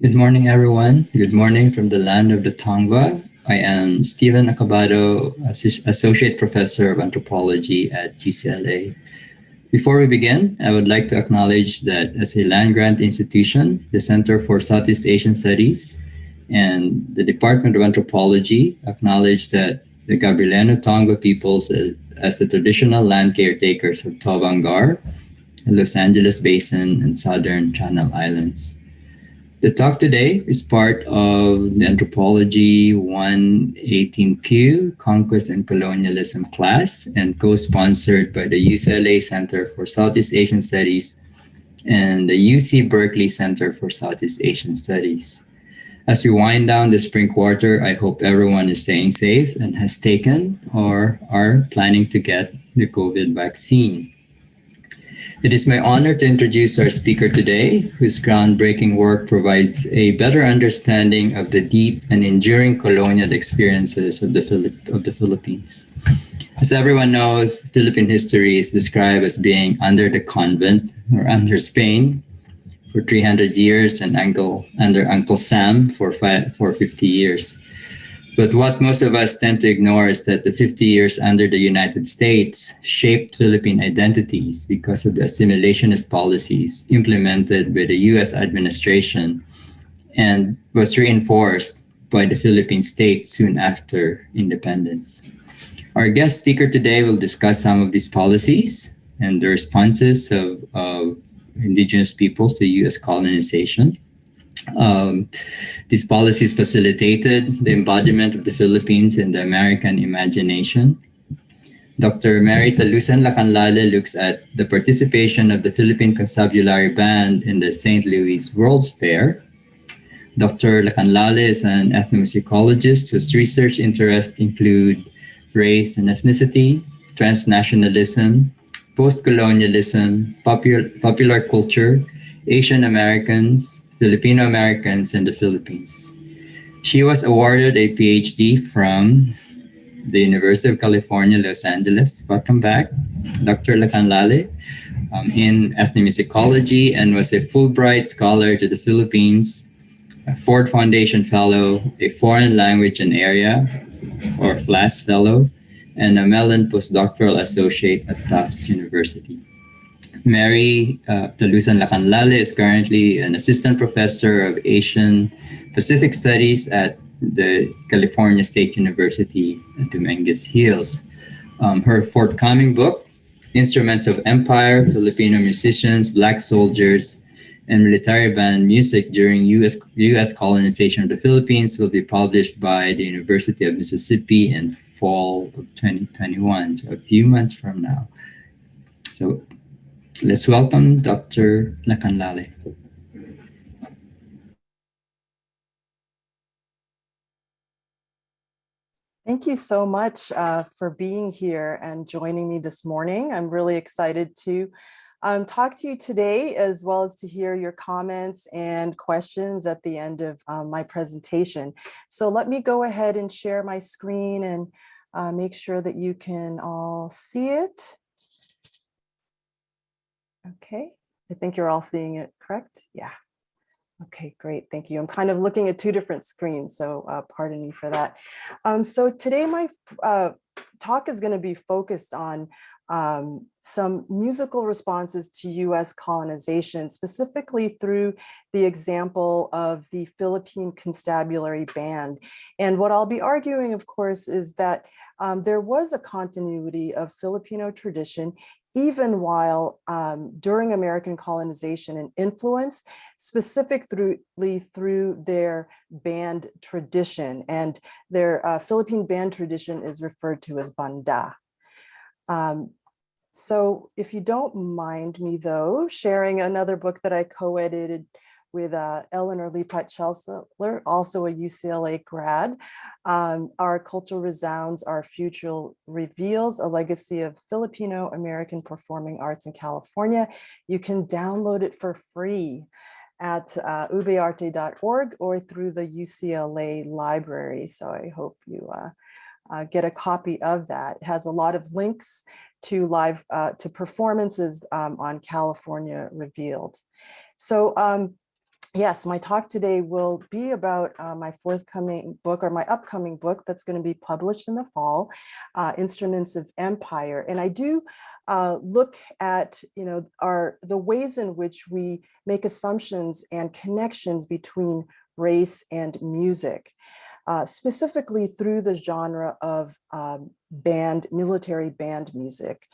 Good morning, everyone. Good morning from the land of the Tongva. I am Stephen Acabado, Associate Professor of Anthropology at UCLA. Before we begin, I would like to acknowledge that as a land-grant institution, the Center for Southeast Asian Studies and the Department of Anthropology acknowledge that the Gabrielino Tongva peoples as the traditional land caretakers of Tovangar, the Los Angeles Basin, and Southern Channel Islands. The talk today is part of the Anthropology 118Q Conquest and Colonialism class and co-sponsored by the UCLA Center for Southeast Asian Studies and the UC Berkeley Center for Southeast Asian Studies. As we wind down the spring quarter, I hope everyone is staying safe and has taken or are planning to get the COVID vaccine. It is my honor to introduce our speaker today, whose groundbreaking work provides a better understanding of the deep and enduring colonial experiences of the Philippines. As everyone knows, Philippine history is described as being under the convent or under Spain for 300 years and under Uncle Sam for 50 years. But what most of us tend to ignore is that the 50 years under the United States shaped Philippine identities because of the assimilationist policies implemented by the US administration and was reinforced by the Philippine state soon after independence. Our guest speaker today will discuss some of these policies and the responses of indigenous peoples to US colonization. These policies facilitated the embodiment of the Philippines in the American imagination. Dr. Mary Talusan Lacanlale looks at the participation of the Philippine Constabulary Band in the St. Louis World's Fair. Dr. Lacanlale is an ethnomusicologist whose research interests include race and ethnicity, transnationalism, post-colonialism, popular culture, Asian Americans, Filipino Americans, and the Philippines. She was awarded a PhD from the University of California, Los Angeles. Welcome back, Dr. Lacanlale, in ethnomusicology, and was a Fulbright Scholar to the Philippines, a Ford Foundation Fellow, a Foreign Language and Area, or FLAS Fellow, and a Mellon Postdoctoral Associate at Tufts University. Mary Talusan Lacanlale is currently an assistant professor of Asian Pacific Studies at the California State University at Dominguez Hills. Her forthcoming book, Instruments of Empire, Filipino Musicians, Black Soldiers, and Military Band Music During U.S. Colonization of the Philippines, will be published by the University of Mississippi in fall of 2021, so a few months from now. So let's welcome Dr. Lacanlale. Thank you so much for being here and joining me this morning. I'm really excited to talk to you today, as well as to hear your comments and questions at the end of my presentation. So let me go ahead and share my screen and make sure that you can all see it. Okay, I think you're all seeing it, correct? Yeah. Okay, great, thank you. I'm kind of looking at two different screens, so pardon me for that. So today my talk is going to be focused on some musical responses to US colonization, specifically through the example of the Philippine Constabulary Band. And what I'll be arguing, of course, is that there was a continuity of Filipino tradition even while during American colonization and influence, specifically through their band tradition. And their Philippine band tradition is referred to as banda. So if you don't mind me, though, sharing another book that I co-edited with Eleanor Lipat-Chelsler, also a UCLA grad. Our Culture Resounds, Our Future Reveals, a Legacy of Filipino-American Performing Arts in California. You can download it for free at ubearte.org or through the UCLA library. So I hope you get a copy of that. It has a lot of links to performances on California Revealed. So yes, my talk today will be about my forthcoming book, or my upcoming book that's going to be published in the fall, Instruments of Empire. And I do look at, the ways in which we make assumptions and connections between race and music, specifically through the genre of military band music.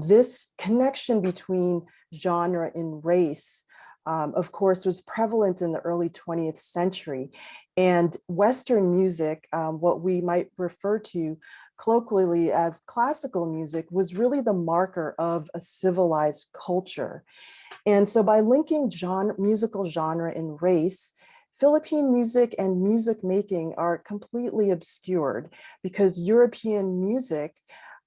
This connection between genre and race, of course, was prevalent in the early 20th century. And Western music, what we might refer to colloquially as classical music, was really the marker of a civilized culture. And so by linking musical genre and race, Philippine music and music making are completely obscured because European music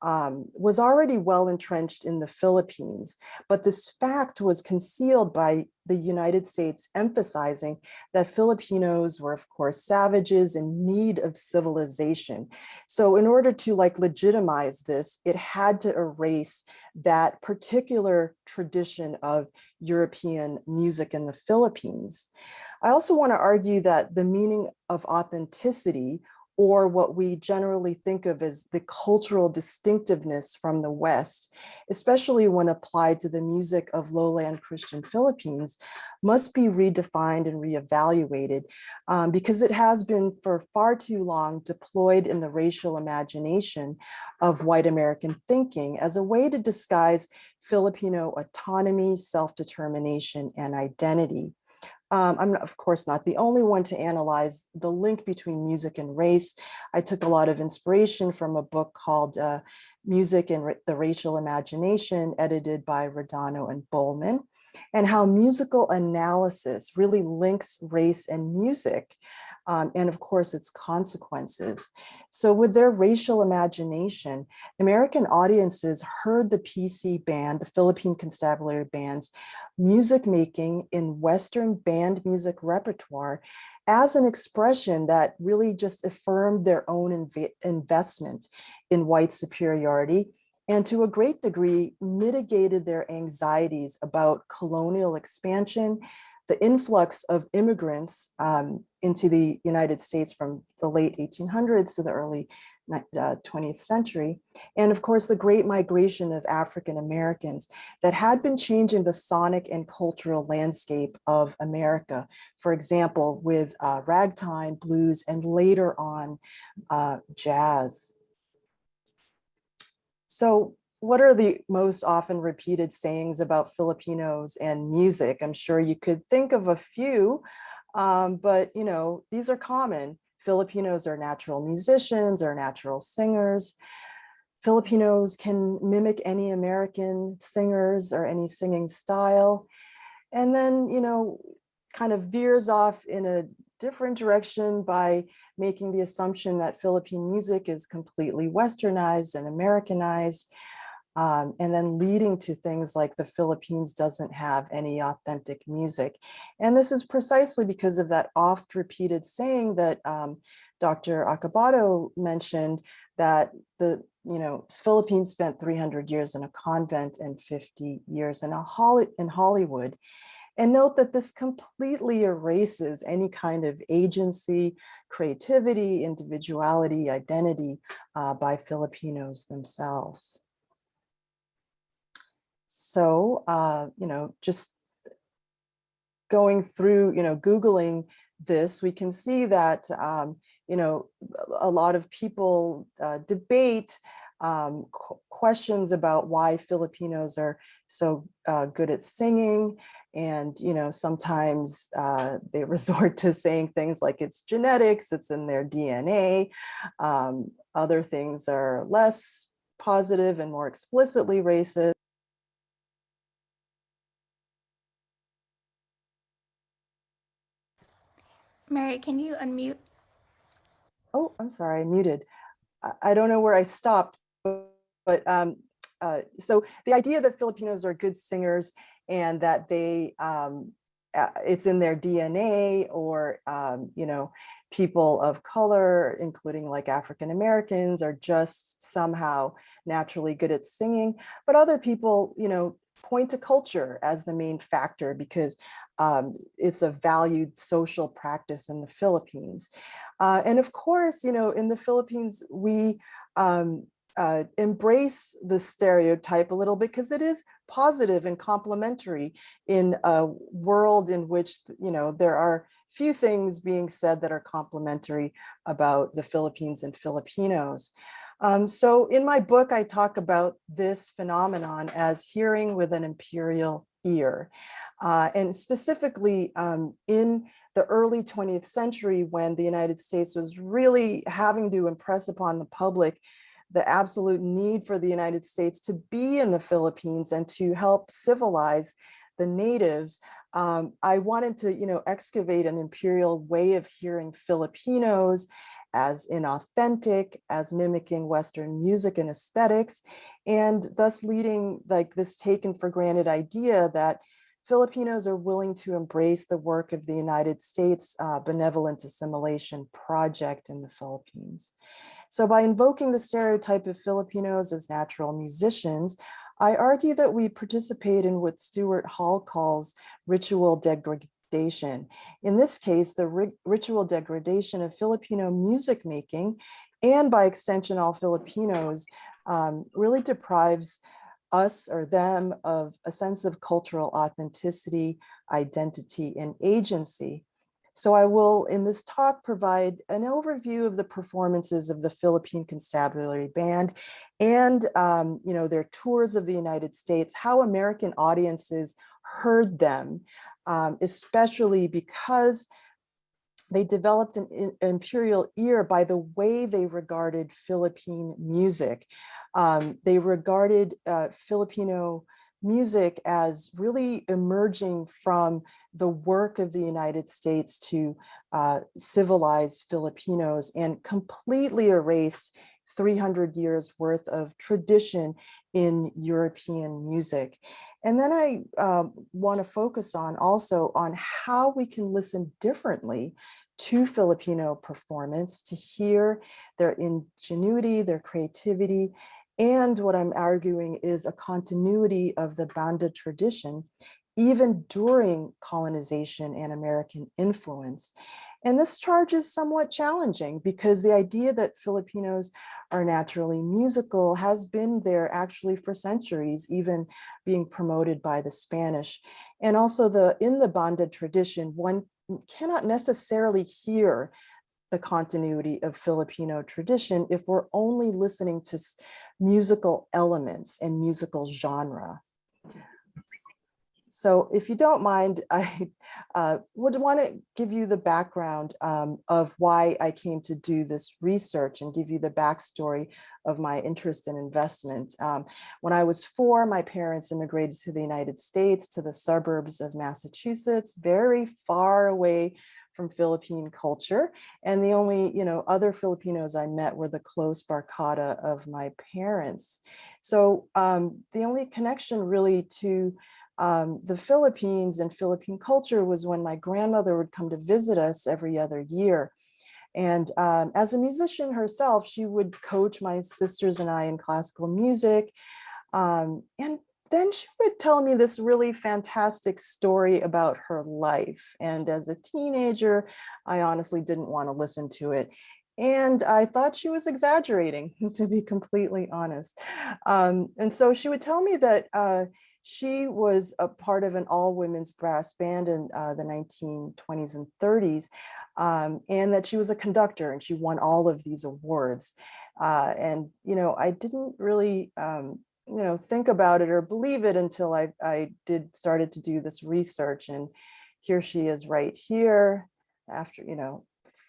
was already well entrenched in the Philippines. But this fact was concealed by the United States emphasizing that Filipinos were, of course, savages in need of civilization. So in order to legitimize this, it had to erase that particular tradition of European music in the Philippines. I also want to argue that the meaning of authenticity, or what we generally think of as the cultural distinctiveness from the West, especially when applied to the music of lowland Christian Philippines, must be redefined and reevaluated, because it has been for far too long deployed in the racial imagination of white American thinking as a way to disguise Filipino autonomy, self-determination, and identity. I'm, of course, not the only one to analyze the link between music and race. I took a lot of inspiration from a book called Music and the Racial Imagination, edited by Rodano and Bowman, and how musical analysis really links race and music, and of course its consequences. So with their racial imagination, American audiences heard the PC band, the Philippine Constabulary Band's music making in Western band music repertoire as an expression that really just affirmed their own investment in white superiority, and to a great degree mitigated their anxieties about colonial expansion, the influx of immigrants into the United States from the late 1800s to the early 20th century, and of course the great migration of African Americans that had been changing the sonic and cultural landscape of America, for example, with ragtime, blues, and later on jazz. So what are the most often repeated sayings about Filipinos and music? I'm sure you could think of a few, but these are common. Filipinos are natural musicians or natural singers. Filipinos can mimic any American singers or any singing style. And then, kind of veers off in a different direction by making the assumption that Philippine music is completely westernized and Americanized, and then leading to things like the Philippines doesn't have any authentic music. And this is precisely because of that oft repeated saying that Dr. Acabado mentioned, that the Philippines spent 300 years in a convent and 50 years in Hollywood. And note that this completely erases any kind of agency, creativity, individuality, identity by Filipinos themselves. So, just going through, Googling this, we can see that, a lot of people debate questions about why Filipinos are so good at singing. And, sometimes they resort to saying things like it's genetics, it's in their DNA. Other things are less positive and more explicitly racist. Mary, can you unmute? Oh, I'm sorry, I muted. I don't know where I stopped, but so the idea that Filipinos are good singers and that they it's in their DNA, or people of color, including like African Americans, are just somehow naturally good at singing. But other people, point to culture as the main factor, because it's a valued social practice in the Philippines. And of course, in the Philippines, we embrace the stereotype a little bit because it is positive and complementary in a world in which, there are few things being said that are complimentary about the Philippines and Filipinos. So in my book, I talk about this phenomenon as hearing with an imperial ear. And specifically in the early 20th century, when the United States was really having to impress upon the public the absolute need for the United States to be in the Philippines and to help civilize the natives, I wanted to, excavate an imperial way of hearing Filipinos as inauthentic, as mimicking Western music and aesthetics, and thus leading like this taken for granted idea that Filipinos are willing to embrace the work of the United States benevolent assimilation project in the Philippines. So by invoking the stereotype of Filipinos as natural musicians, I argue that we participate in what Stuart Hall calls ritual degradation. In this case, the ritual degradation of Filipino music making, and by extension, all Filipinos, really deprives us or them of a sense of cultural authenticity, identity, and agency. So I will, in this talk, provide an overview of the performances of the Philippine Constabulary Band and their tours of the United States, how American audiences heard them, especially because they developed an imperial ear by the way they regarded Philippine music. They regarded Filipino music as really emerging from the work of the United States to civilize Filipinos and completely erased 300 years worth of tradition in European music. And then I want to focus on also on how we can listen differently to Filipino performance, to hear their ingenuity, their creativity, and what I'm arguing is a continuity of the banda tradition, even during colonization and American influence. And this charge is somewhat challenging because the idea that Filipinos are naturally musical has been there actually for centuries, even being promoted by the Spanish. And also in the banda tradition, one cannot necessarily hear the continuity of Filipino tradition if we're only listening to musical elements and musical genre. So if you don't mind, I would want to give you the background of why I came to do this research and give you the backstory of my interest in investment. When I was 4, my parents immigrated to the United States, to the suburbs of Massachusetts, very far away from Philippine culture. And the only, other Filipinos I met were the close barkada of my parents. So the only connection really to the Philippines and Philippine culture was when my grandmother would come to visit us every other year. And as a musician herself, she would coach my sisters and I in classical music. And then she would tell me this really fantastic story about her life. And as a teenager, I honestly didn't want to listen to it. And I thought she was exaggerating, to be completely honest. And so she would tell me that she was a part of an all-women's brass band in the 1920s and 30s, and that she was a conductor and she won all of these awards. And, I didn't really, think about it or believe it until I started to do this research. And here she is right here after,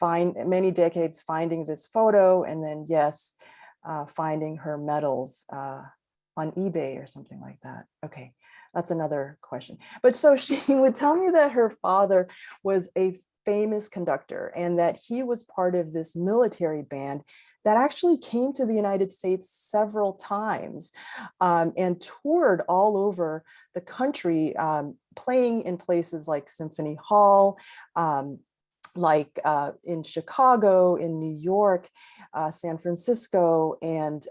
many decades finding this photo, and then yes, finding her medals on eBay or something like that. Okay, that's another question. But so she would tell me that her father was a famous conductor and that he was part of this military band that actually came to the United States several times and toured all over the country, playing in places like Symphony Hall, like in Chicago, in New York, San Francisco, and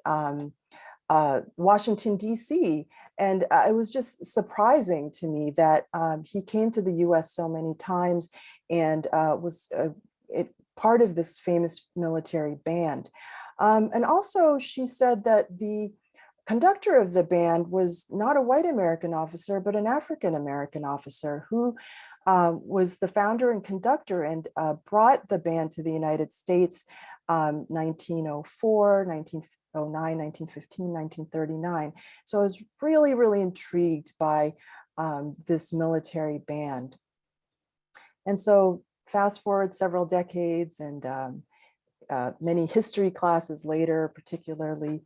Washington, D.C. And it was just surprising to me that he came to the US so many times and was part of this famous military band. And also she said that the conductor of the band was not a white American officer, but an African American officer who was the founder and conductor and brought the band to the United States 1904, 1909, 1915, 1939. So I was really, really intrigued by this military band. And so fast forward several decades and many history classes later, particularly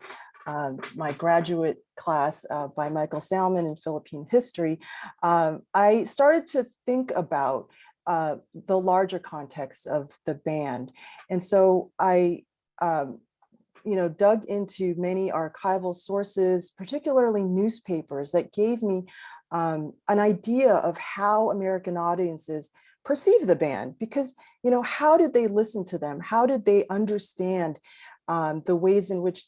my graduate class by Michael Salmon in Philippine history, I started to think about the larger context of the band. And so I dug into many archival sources, particularly newspapers, that gave me an idea of how American audiences perceive the band. Because, how did they listen to them? How did they understand the ways in which,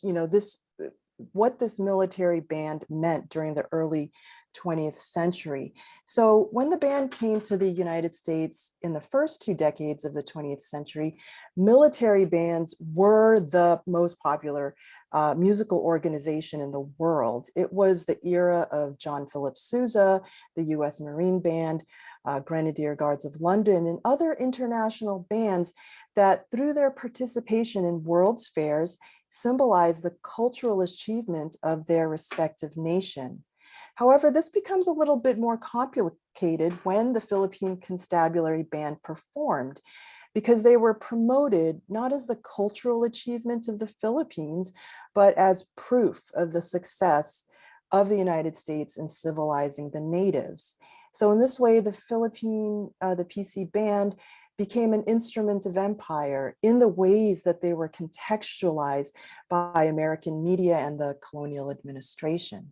what this military band meant during the early 20th century? So when the band came to the United States in the first 2 decades of the 20th century, military bands were the most popular musical organization in the world. It was the era of John Philip Sousa, the US Marine Band, Grenadier Guards of London, and other international bands that through their participation in World's Fairs symbolize the cultural achievement of their respective nation. However, this becomes a little bit more complicated when the Philippine Constabulary Band performed, because they were promoted not as the cultural achievement of the Philippines, but as proof of the success of the United States in civilizing the natives. So in this way, the PC band became an instrument of empire in the ways that they were contextualized by American media and the colonial administration.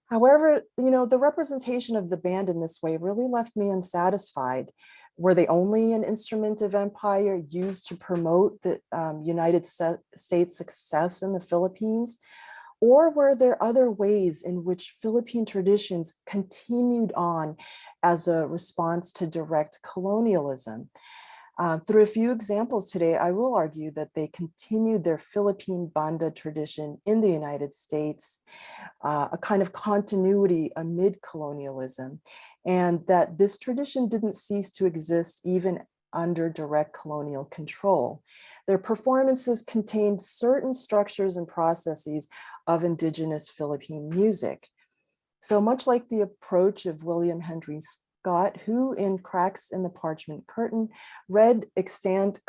However, the representation of the band in this way really left me unsatisfied. Were they only an instrument of empire used to promote the United States' success in the Philippines? Or were there other ways in which Philippine traditions continued on as a response to direct colonialism? Through a few examples today, I will argue that they continued their Philippine banda tradition in the United States, a kind of continuity amid colonialism, and that this tradition didn't cease to exist even under direct colonial control. Their performances contained certain structures and processes of indigenous Philippine music. So much like the approach of William Henry Scott, who in Cracks in the Parchment Curtain read extant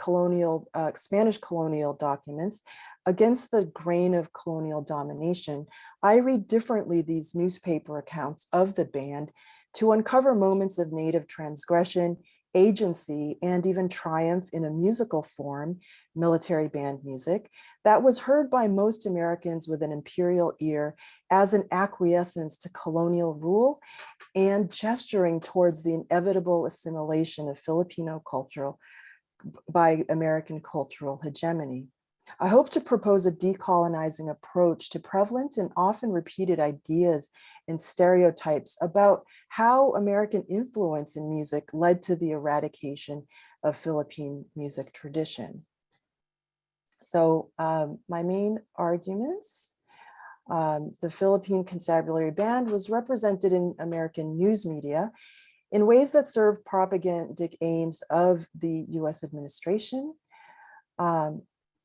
Spanish colonial documents against the grain of colonial domination, I read differently these newspaper accounts of the band to uncover moments of native transgression, agency, and even triumph in a musical form, military band music, that was heard by most Americans with an imperial ear as an acquiescence to colonial rule and gesturing towards the inevitable assimilation of Filipino culture by American cultural hegemony. I hope to propose a decolonizing approach to prevalent and often repeated ideas and stereotypes about how American influence in music led to the eradication of Philippine music tradition. So my main arguments, the Philippine Constabulary Band was represented in American news media in ways that serve propagandic aims of the US administration.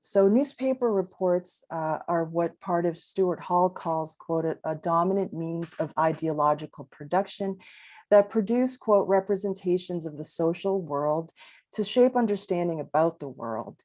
So newspaper reports are what part of Stuart Hall calls, quote, a dominant means of ideological production that produce, quote, representations of the social world to shape understanding about the world,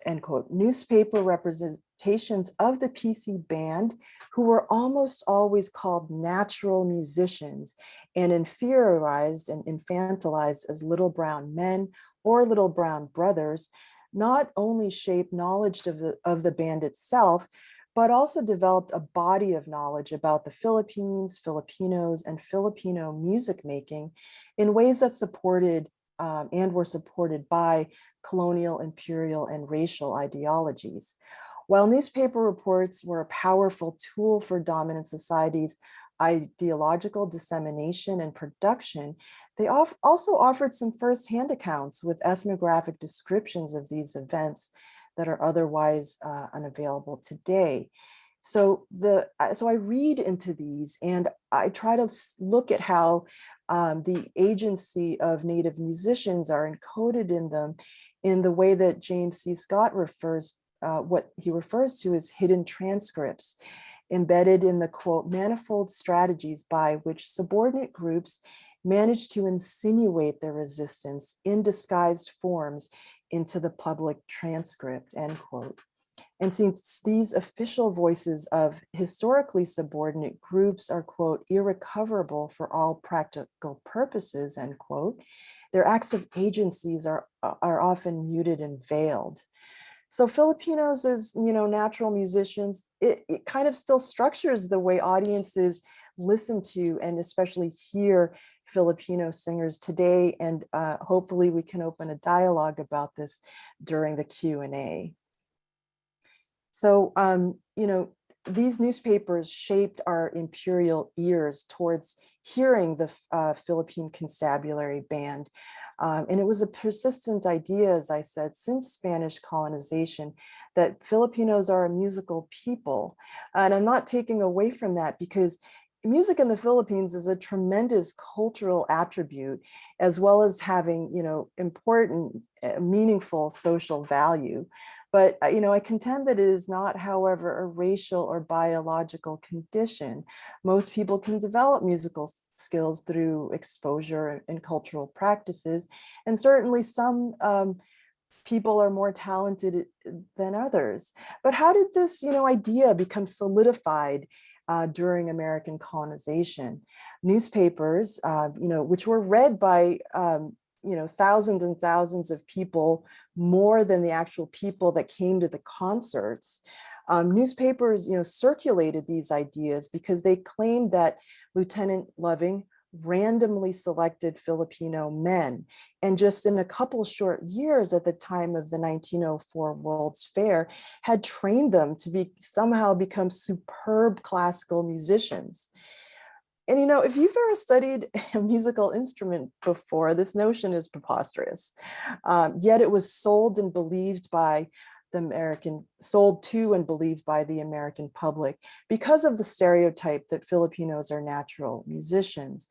end quote. Newspaper representations of the PC band, who were almost always called natural musicians and inferiorized and infantilized as little brown men or little brown brothers, not only shaped knowledge of the band itself, but also developed a body of knowledge about the Philippines, Filipinos, and Filipino music making in ways that supported and were supported by colonial, imperial, and racial ideologies. While newspaper reports were a powerful tool for dominant societies' ideological dissemination and production, they also offered some firsthand accounts with ethnographic descriptions of these events that are otherwise unavailable today. So I read into these and I try to look at how the agency of Native musicians are encoded in them in the way that James C. Scott what he refers to as hidden transcripts, embedded in the quote, manifold strategies by which subordinate groups manage to insinuate their resistance in disguised forms into the public transcript, end quote. And since these official voices of historically subordinate groups are, quote, irrecoverable for all practical purposes, end quote, their acts of agencies are often muted and veiled. So Filipinos as, natural musicians, it kind of still structures the way audiences listen to and especially hear Filipino singers today. And hopefully we can open a dialogue about this during the Q&A. So, these newspapers shaped our imperial ears towards hearing the Philippine Constabulary Band. And it was a persistent idea, as I said, since Spanish colonization, that Filipinos are a musical people. And I'm not taking away from that because music in the Philippines is a tremendous cultural attribute, as well as having, important, meaningful social value. But, I contend that it is not, however, a racial or biological condition. Most people can develop musical skills through exposure and cultural practices. And certainly some people are more talented than others. But how did this, idea become solidified during American colonization? Newspapers, which were read by thousands and thousands of people, more than the actual people that came to the concerts. Newspapers, circulated these ideas because they claimed that Lieutenant Loving randomly selected Filipino men. And just in a couple short years at the time of the 1904 World's Fair, had trained them to somehow become superb classical musicians. And if you've ever studied a musical instrument before, this notion is preposterous. Yet it was sold to and believed by the American public because of the stereotype that Filipinos are natural musicians.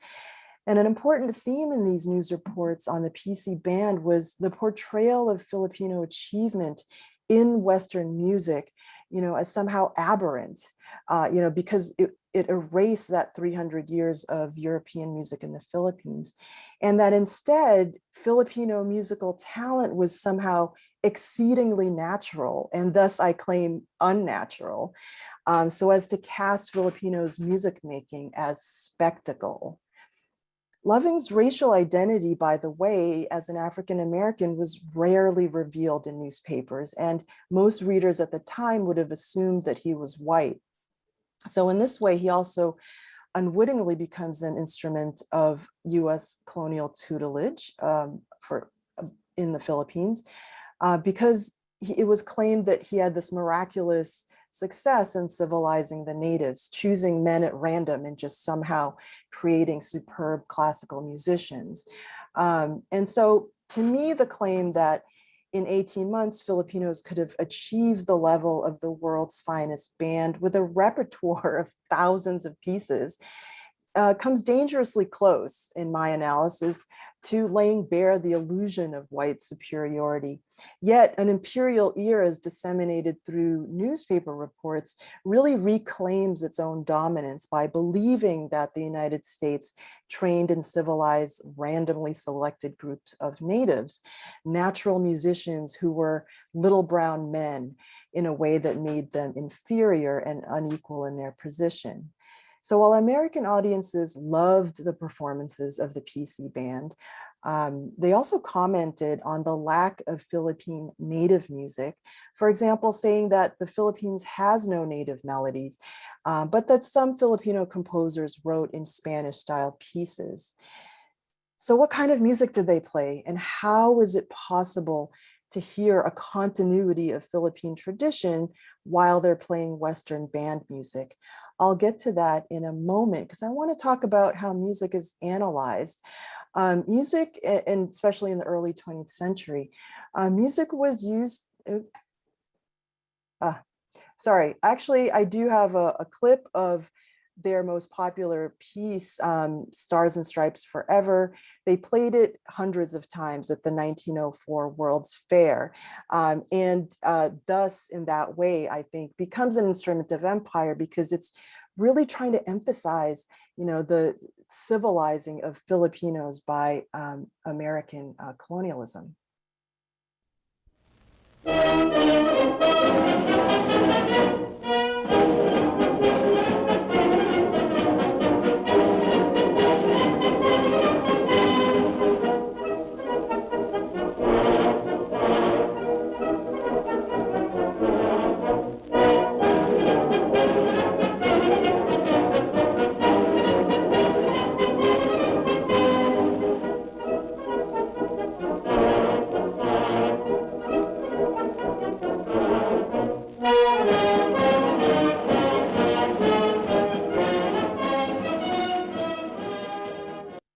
And an important theme in these news reports on the PC band was the portrayal of Filipino achievement in Western music, as somehow aberrant, because it erased that 300 years of European music in the Philippines. And that instead, Filipino musical talent was somehow exceedingly natural, and thus I claim unnatural, so as to cast Filipinos' music making as spectacle. Loving's racial identity, by the way, as an African-American was rarely revealed in newspapers, and most readers at the time would have assumed that he was white. So in this way, he also unwittingly becomes an instrument of US colonial tutelage in the Philippines, because it was claimed that he had this miraculous success in civilizing the natives, choosing men at random and just somehow creating superb classical musicians. And so to me, the claim that in 18 months, Filipinos could have achieved the level of the world's finest band with a repertoire of thousands of pieces comes dangerously close, in my analysis, to laying bare the illusion of white superiority. Yet an imperial ear, as disseminated through newspaper reports, really reclaims its own dominance by believing that the United States trained and civilized randomly selected groups of natives, natural musicians who were little brown men, in a way that made them inferior and unequal in their position. So while American audiences loved the performances of the PC band, they also commented on the lack of Philippine native music. For example, saying that the Philippines has no native melodies, but that some Filipino composers wrote in Spanish-style pieces. So what kind of music did they play, and how is it possible to hear a continuity of Philippine tradition while they're playing Western band music. I'll get to that in a moment because I want to talk about how music is analyzed. Music, and especially in the early 20th century, music was used. Sorry, actually, I do have a clip of their most popular piece, Stars and Stripes Forever. They played it hundreds of times at the 1904 World's Fair. And thus, in that way, I think, becomes an instrument of empire because it's really trying to emphasize, the civilizing of Filipinos by American colonialism.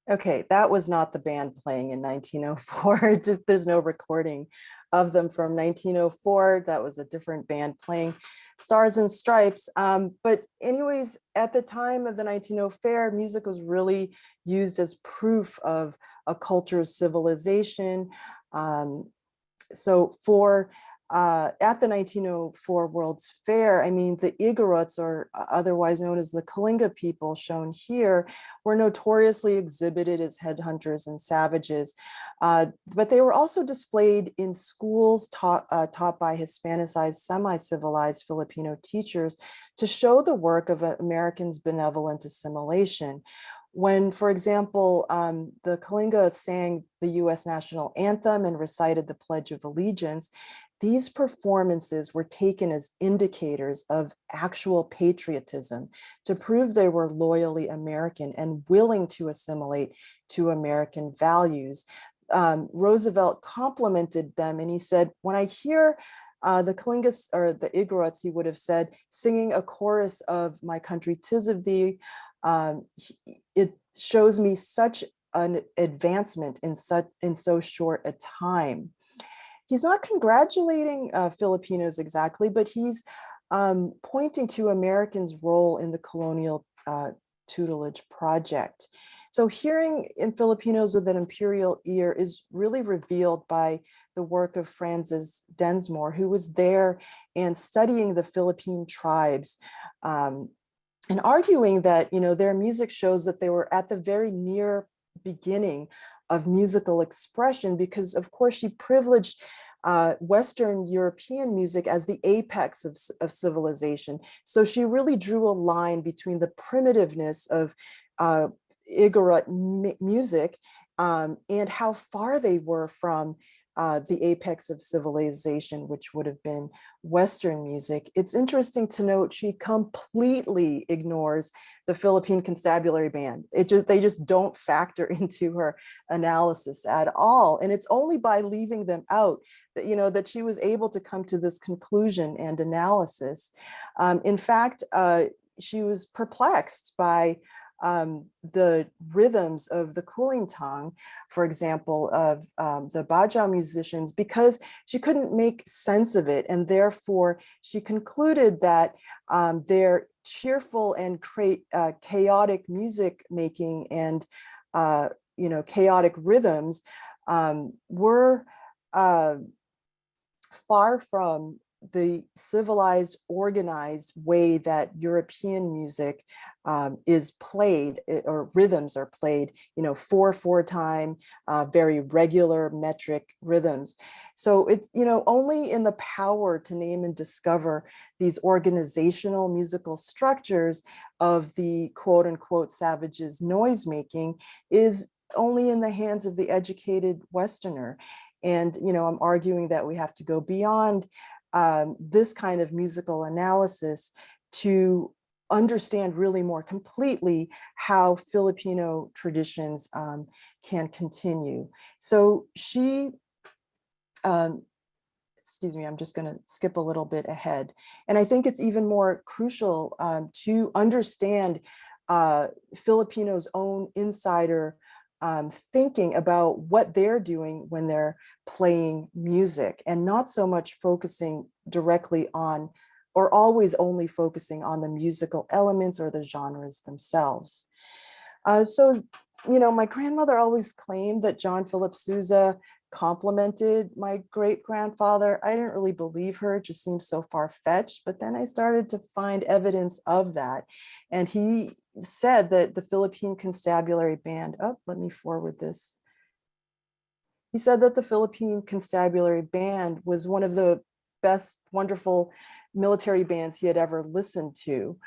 Okay, that was not the band playing in 1904. There's no recording of them from 1904. That was a different band playing Stars and Stripes. But anyways, at the time of the 1904 fair, music was really used as proof of a culture's civilization. So at the 1904 World's Fair, I mean, the Igorots, or otherwise known as the Kalinga people shown here, were notoriously exhibited as headhunters and savages. But they were also displayed in schools taught by Hispanicized, semi-civilized Filipino teachers to show the work of Americans' benevolent assimilation. When, for example, the Kalinga sang the US national anthem and recited the Pledge of Allegiance, these performances were taken as indicators of actual patriotism to prove they were loyally American and willing to assimilate to American values. Roosevelt complimented them and he said, when I hear the Kalingas, or the Igorots, he would have said, singing a chorus of My Country 'Tis of Thee, it shows me such an advancement in so short a time. He's not congratulating Filipinos exactly, but he's pointing to Americans' role in the colonial tutelage project. So hearing in Filipinos with an imperial ear is really revealed by the work of Francis Densmore, who was there and studying the Philippine tribes, and arguing that, their music shows that they were at the very near beginning of musical expression, because of course she privileged Western European music as the apex of civilization. So she really drew a line between the primitiveness of Igorot music and how far they were from the apex of civilization, which would have been Western music. It's interesting to note she completely ignores the Philippine Constabulary Band. They just don't factor into her analysis at all. And it's only by leaving them out that, that she was able to come to this conclusion and analysis. In fact, she was perplexed by the rhythms of the Kulintang, for example, of the Bajau musicians, because she couldn't make sense of it. And therefore, she concluded that their cheerful and chaotic music making and, chaotic rhythms were far from the civilized, organized way that European music is played, or rhythms are played, 4/4 time, very regular metric rhythms. So it's, only in the power to name and discover these organizational musical structures of the quote unquote savages noise making is only in the hands of the educated Westerner. And, I'm arguing that we have to go beyond this kind of musical analysis to understand really more completely how Filipino traditions can continue. So she excuse me, I'm just going to skip a little bit ahead. And I think it's even more crucial to understand Filipinos' own insider thinking about what they're doing when they're playing music, and not so much focusing directly on, or always only focusing on, the musical elements or the genres themselves. So, you know, my grandmother always claimed that John Philip Sousa complimented my great grandfather. I didn't really believe her, it just seemed so far-fetched, but then I started to find evidence of that. And he said that the Philippine Constabulary Band, oh, let me forward this. He said that the Philippine Constabulary Band was one of the best, wonderful military bands he had ever listened to.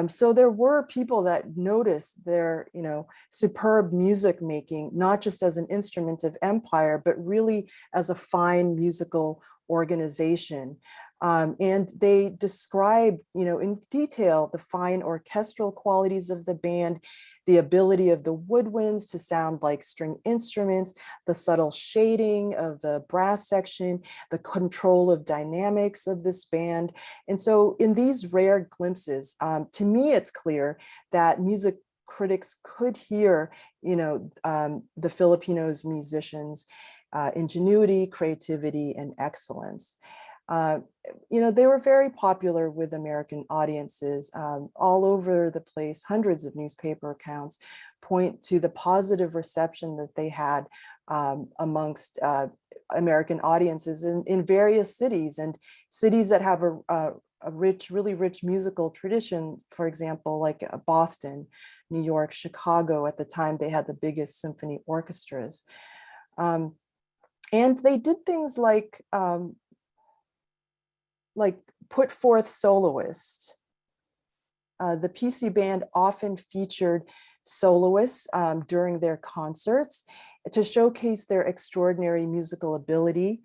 So there were people that noticed their, you know, superb music making, not just as an instrument of empire, but really as a fine musical organization. And they describe, you know, in detail the fine orchestral qualities of the band, the ability of the woodwinds to sound like string instruments, the subtle shading of the brass section, the control of dynamics of this band. And so in these rare glimpses, to me, it's clear that music critics could hear, you know, the Filipinos musicians' ingenuity, creativity, and excellence. You know, they were very popular with American audiences all over the place. Hundreds of newspaper accounts point to the positive reception that they had amongst American audiences in various cities, and cities that have a rich, really rich musical tradition. For example, like Boston, New York, Chicago. At the time, they had the biggest symphony orchestras. And they did things like put forth soloists. The PC band often featured soloists during their concerts to showcase their extraordinary musical ability.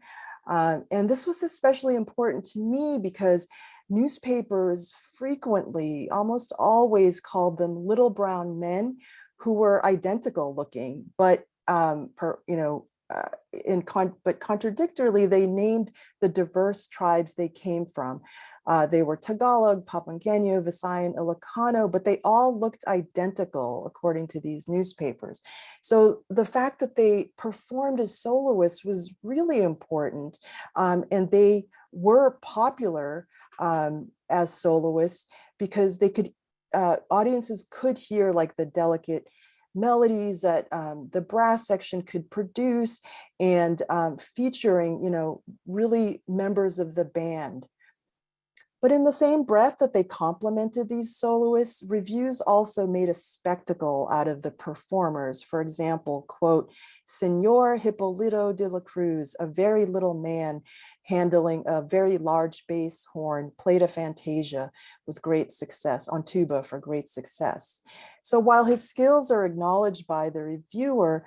And this was especially important to me because newspapers frequently, almost always, called them little brown men who were identical looking, but but contradictorily, they named the diverse tribes they came from. They were Tagalog, Papuangueño, Visayan, Ilocano, but they all looked identical according to these newspapers. So the fact that they performed as soloists was really important, and they were popular as soloists because they could, audiences could hear like the delicate melodies that the brass section could produce, and featuring, you know, really members of the band. But in the same breath that they complimented these soloists, reviews also made a spectacle out of the performers. For example, quote, Senor Hipólito de la Cruz, a very little man handling a very large bass horn, played a fantasia with great success, on tuba for great success. So while his skills are acknowledged by the reviewer,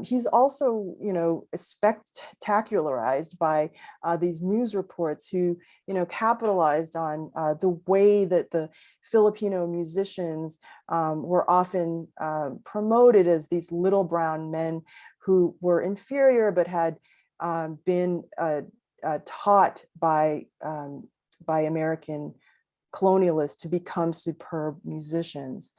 he's also, you know, spectacularized by these news reports who, you know, capitalized on the way that the Filipino musicians were often promoted as these little brown men who were inferior but had been taught by American colonialists to become superb musicians.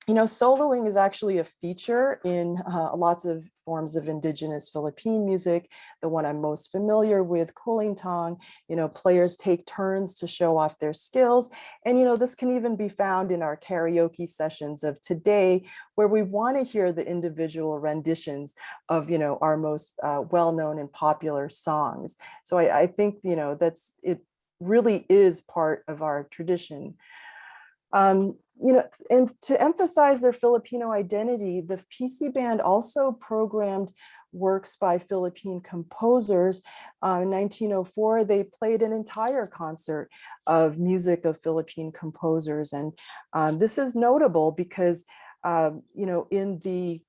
You know, soloing is actually a feature in lots of forms of indigenous Philippine music. The one I'm most familiar with, kulintang, you know, players take turns to show off their skills. And, you know, this can even be found in our karaoke sessions of today, where we want to hear the individual renditions of, you know, our most well-known and popular songs. So I think, you know, it really is part of our tradition. You know, and to emphasize their Filipino identity, the PC band also programmed works by Philippine composers. In 1904, they played an entire concert of music of Philippine composers. And this is notable because, you know, in the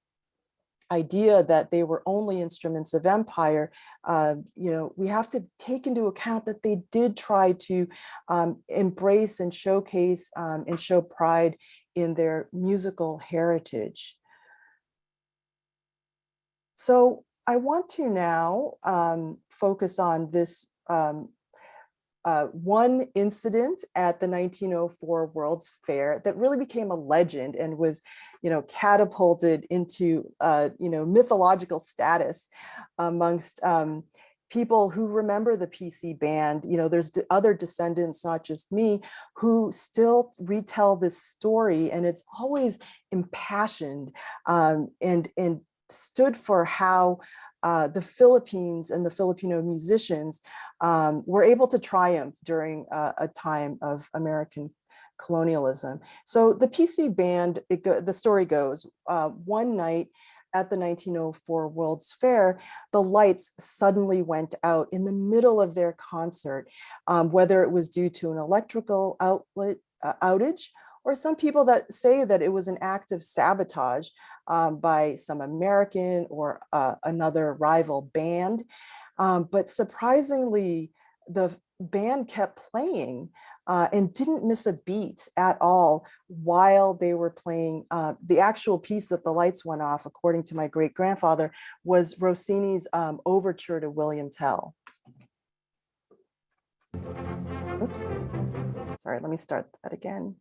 idea that they were only instruments of empire, you know, we have to take into account that they did try to embrace and showcase and show pride in their musical heritage. So I want to now focus on this one incident at the 1904 World's Fair that really became a legend and was, catapulted into, mythological status amongst people who remember the PC band. There's other descendants, not just me, who still retell this story, and it's always impassioned and stood for how the Philippines and the Filipino musicians were able to triumph during a time of American colonialism. So the PC band, the story goes, one night at the 1904 World's Fair, the lights suddenly went out in the middle of their concert, whether it was due to an electrical outlet outage, or some people that say that it was an act of sabotage by some American or another rival band. But surprisingly, the band kept playing and didn't miss a beat at all while they were playing. The actual piece that the lights went off, according to my great-grandfather, was Rossini's Overture to William Tell. Oops, sorry, let me start that again.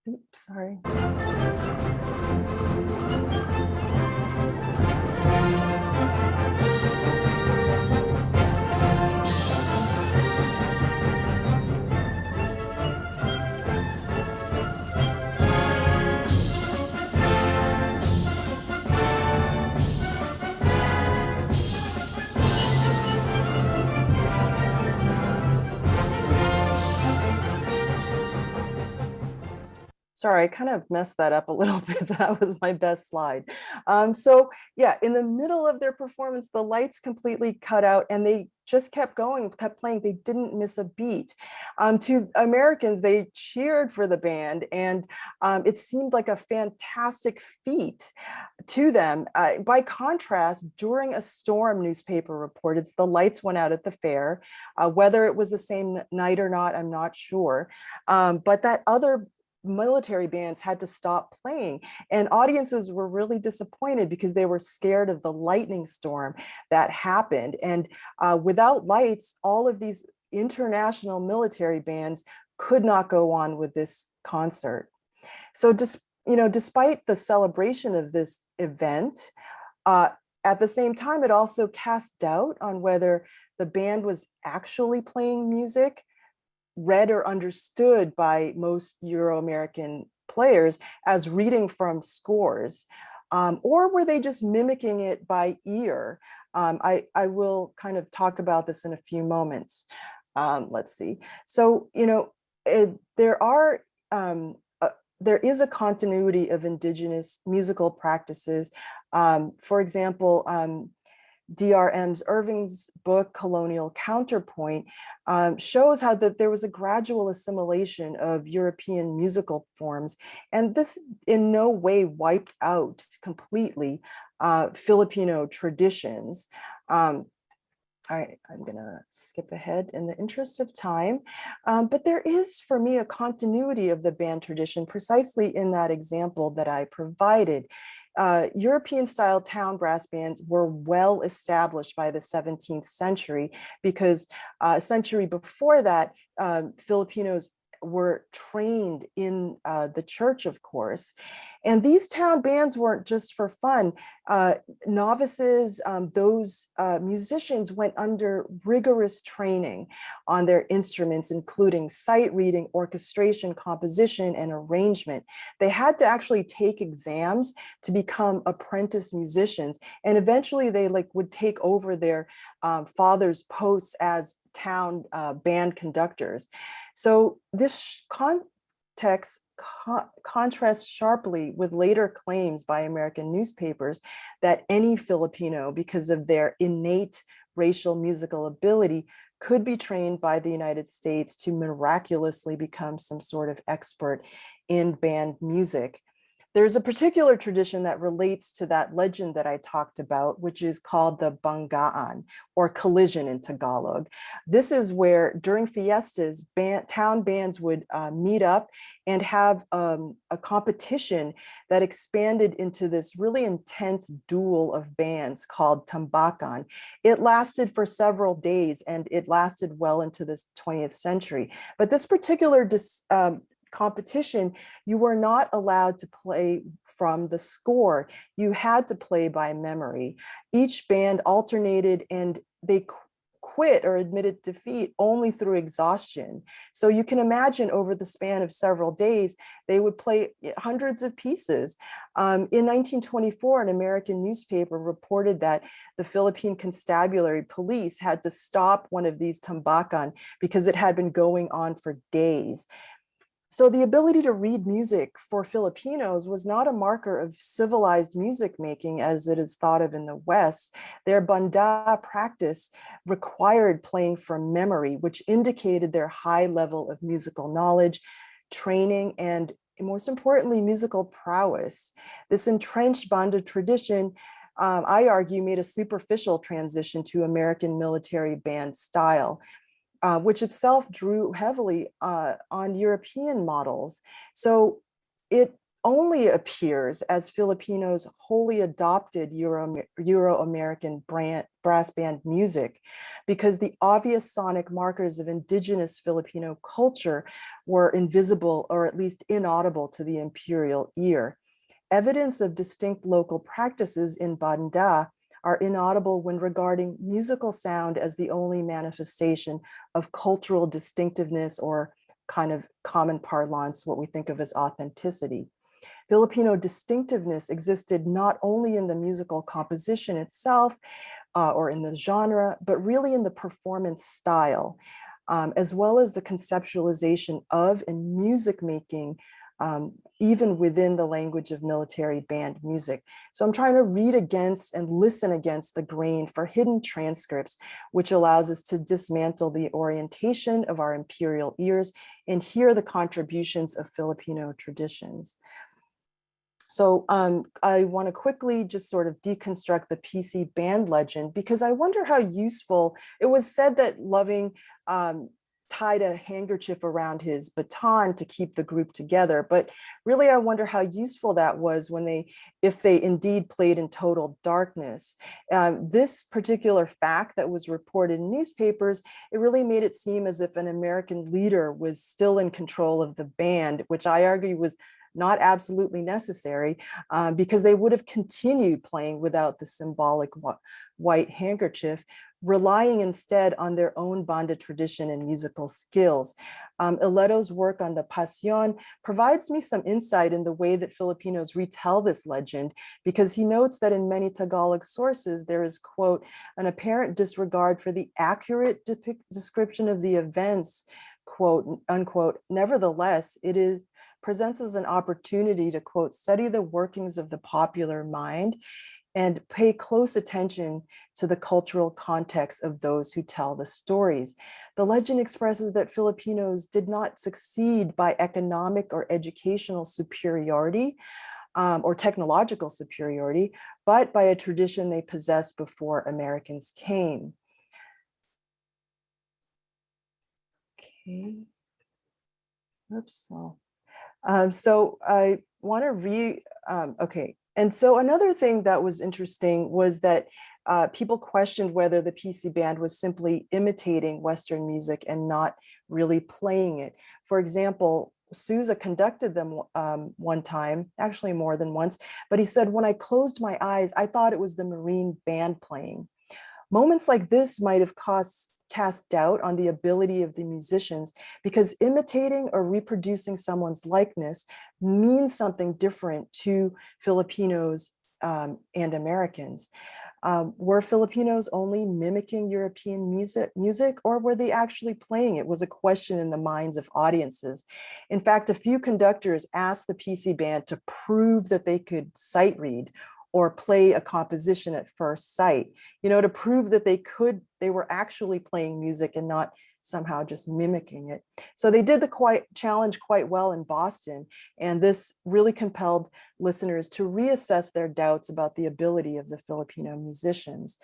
Oops, sorry. Sorry, I kind of messed that up a little bit. That was my best slide. So yeah, in the middle of their performance, the lights completely cut out and they just kept going, kept playing. They didn't miss a beat. To Americans, they cheered for the band, and it seemed like a fantastic feat to them. By contrast, during a storm, newspaper reported, the lights went out at the fair. Whether it was the same night or not, I'm not sure. But that other military bands had to stop playing, and audiences were really disappointed because they were scared of the lightning storm that happened. And without lights, all of these international military bands could not go on with this concert. So despite the celebration of this event, at the same time, it also cast doubt on whether the band was actually playing music read or understood by most Euro-American players as reading from scores, or were they just mimicking it by ear? I will kind of talk about this in a few moments. Let's see. So, there is a continuity of indigenous musical practices. For example, DRM's Irving's book, Colonial Counterpoint, shows how that there was a gradual assimilation of European musical forms, and this in no way wiped out completely Filipino traditions. All right, I'm gonna skip ahead in the interest of time, but there is, for me, a continuity of the band tradition precisely in that example that I provided. European-style town brass bands were well established by the 17th century because a century before that, Filipinos were trained in the church, of course. And these town bands weren't just for fun. Novices, those musicians went under rigorous training on their instruments, including sight reading, orchestration, composition, and arrangement. They had to actually take exams to become apprentice musicians. And eventually they would take over their father's posts as town band conductors. So this context contrasts sharply with later claims by American newspapers that any Filipino, because of their innate racial musical ability, could be trained by the United States to miraculously become some sort of expert in band music. There's a particular tradition that relates to that legend that I talked about, which is called the banggaan, or collision in Tagalog. This is where during fiestas, town bands would meet up and have a competition that expanded into this really intense duel of bands called tambakan. It lasted for several days, and it lasted well into the 20th century. But this particular competition, you were not allowed to play from the score. You had to play by memory. Each band alternated, and they quit or admitted defeat only through exhaustion. So you can imagine over the span of several days, they would play hundreds of pieces. In 1924, an American newspaper reported that the Philippine Constabulary Police had to stop one of these tambakan because it had been going on for days. So the ability to read music for Filipinos was not a marker of civilized music making as it is thought of in the West. Their banda practice required playing from memory, which indicated their high level of musical knowledge, training, and most importantly, musical prowess. This entrenched banda tradition, I argue, made a superficial transition to American military band style. Which itself drew heavily on European models. So it only appears as Filipinos wholly adopted Euro-American brass band music because the obvious sonic markers of indigenous Filipino culture were invisible or at least inaudible to the imperial ear. Evidence of distinct local practices in banda are inaudible when regarding musical sound as the only manifestation of cultural distinctiveness, or kind of common parlance, what we think of as authenticity. Filipino distinctiveness existed not only in the musical composition itself or in the genre, but really in the performance style, as well as the conceptualization of and music making, even within the language of military band music. So I'm trying to read against and listen against the grain for hidden transcripts, which allows us to dismantle the orientation of our imperial ears and hear the contributions of Filipino traditions. So I want to quickly just sort of deconstruct the PC band legend, because I wonder how useful it was. Said that Loving tied a handkerchief around his baton to keep the group together, but really I wonder how useful that was when if they indeed played in total darkness. This particular fact that was reported in newspapers, it really made it seem as if an American leader was still in control of the band, which I argue was not absolutely necessary, because they would have continued playing without the symbolic white handkerchief, relying instead on their own banda tradition and musical skills. Ileto's work on the Pasión provides me some insight in the way that Filipinos retell this legend, because he notes that in many Tagalog sources, there is, quote, an apparent disregard for the accurate description of the events, quote, unquote. Nevertheless, presents as an opportunity to, quote, study the workings of the popular mind and pay close attention to the cultural context of those who tell the stories. The legend expresses that Filipinos did not succeed by economic or educational superiority or technological superiority, but by a tradition they possessed before Americans came. Okay. Oops. So I want to okay. And so another thing that was interesting was that people questioned whether the PC band was simply imitating Western music and not really playing it. For example, Sousa conducted them one time, actually more than once, but he said, when I closed my eyes, I thought it was the Marine band playing. Moments like this might have cast doubt on the ability of the musicians, because imitating or reproducing someone's likeness means something different to Filipinos and Americans. Were Filipinos only mimicking European music, or were they actually playing it? Was a question in the minds of audiences. In fact, a few conductors asked the PC band to prove that they could sight read or play a composition at first sight, to prove that they were actually playing music and not somehow just mimicking it. So they did the challenge quite well in Boston, and this really compelled listeners to reassess their doubts about the ability of the Filipino musicians.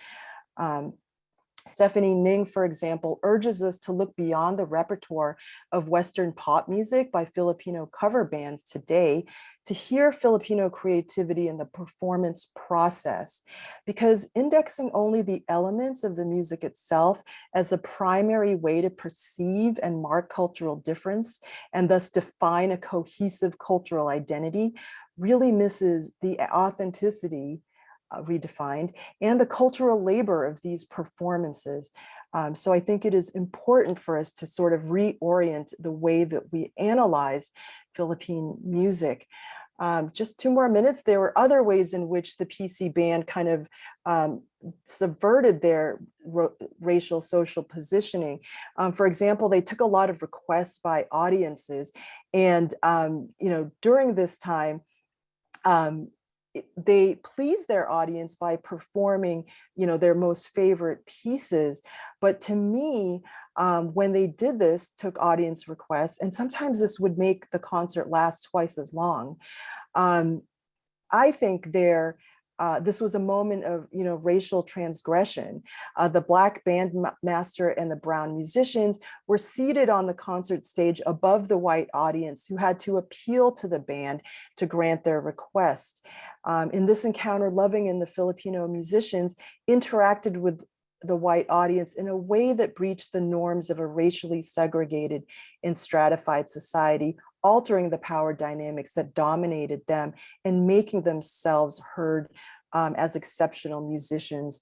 Stephanie Ning, for example, urges us to look beyond the repertoire of Western pop music by Filipino cover bands today to hear Filipino creativity in the performance process, because indexing only the elements of the music itself as a primary way to perceive and mark cultural difference and thus define a cohesive cultural identity really misses the authenticity redefined and the cultural labor of these performances. So I think it is important for us to sort of reorient the way that we analyze Philippine music. Just 2 more minutes. There were other ways in which the PC band kind of subverted their racial social positioning. For example, they took a lot of requests by audiences, and during this time, they pleased their audience by performing, their most favorite pieces. But to me, when they did this, took audience requests, and sometimes this would make the concert last twice as long. I think this was a moment of racial transgression. The Black bandmaster and the brown musicians were seated on the concert stage above the white audience, who had to appeal to the band to grant their request. In this encounter, Loving and the Filipino musicians interacted with the white audience in a way that breached the norms of a racially segregated and stratified society, altering the power dynamics that dominated them and making themselves heard as exceptional musicians,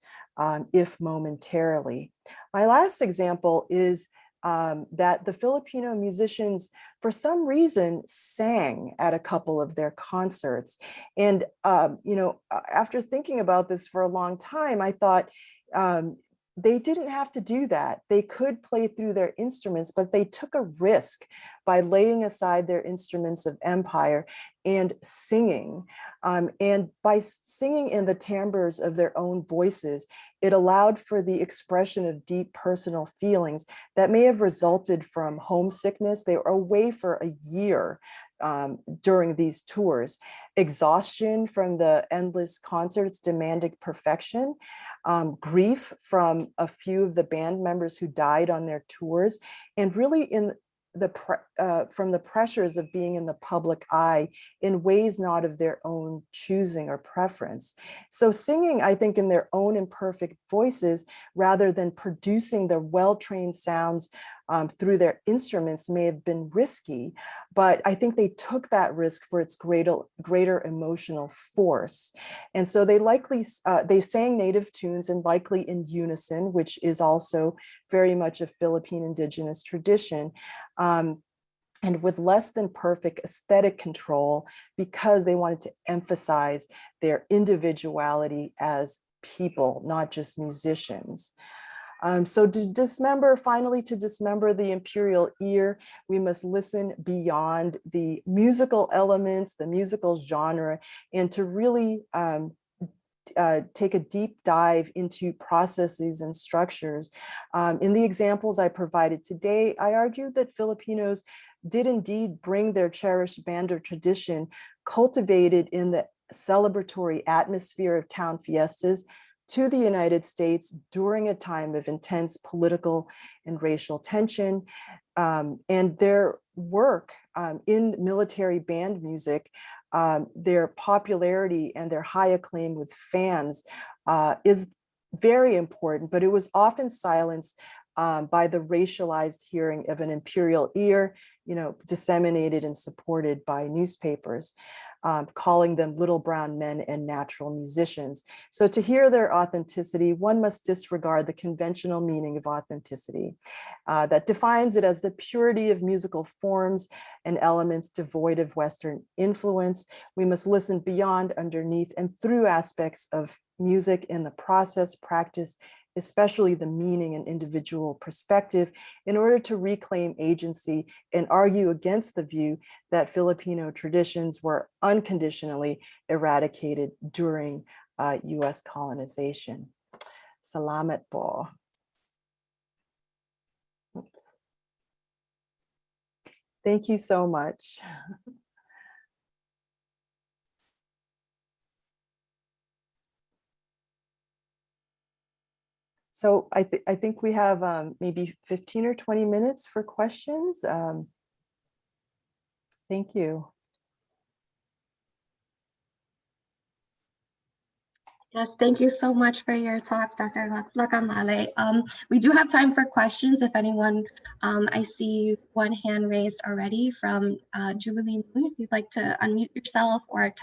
if momentarily. My last example is that the Filipino musicians, for some reason, sang at a couple of their concerts. And, after thinking about this for a long time, I thought, they didn't have to do that. They could play through their instruments, but they took a risk by laying aside their instruments of empire and singing. And by singing in the timbres of their own voices, it allowed for the expression of deep personal feelings that may have resulted from homesickness. They were away for a year during these tours. Exhaustion from the endless concerts demanding perfection, grief from a few of the band members who died on their tours, and really from the pressures of being in the public eye in ways not of their own choosing or preference. So singing, I think, in their own imperfect voices, rather than producing the well-trained sounds through their instruments, may have been risky, but I think they took that risk for its greater emotional force. And so they sang native tunes, and likely in unison, which is also very much a Philippine indigenous tradition, and with less than perfect aesthetic control, because they wanted to emphasize their individuality as people, not just musicians. So to dismember the imperial ear, we must listen beyond the musical elements, the musical genre, and to really take a deep dive into processes and structures. In the examples I provided today, I argued that Filipinos did indeed bring their cherished banda tradition, cultivated in the celebratory atmosphere of town fiestas, to the United States during a time of intense political and racial tension. And their work in military band music, their popularity and their high acclaim with fans is very important, but it was often silenced by the racialized hearing of an imperial ear, disseminated and supported by newspapers, calling them little brown men and natural musicians. So to hear their authenticity, one must disregard the conventional meaning of authenticity that defines it as the purity of musical forms and elements devoid of Western influence. We must listen beyond, underneath, and through aspects of music in the process, practice, especially the meaning and individual perspective, in order to reclaim agency and argue against the view that Filipino traditions were unconditionally eradicated during US colonization. Salamat po. Oops. Thank you so much. So I think we have maybe 15 or 20 minutes for questions. Thank you. Yes, thank you so much for your talk, Dr. Lacanlale. We do have time for questions if anyone, I see one hand raised already from Jubilee Moon. If you'd like to unmute yourself or type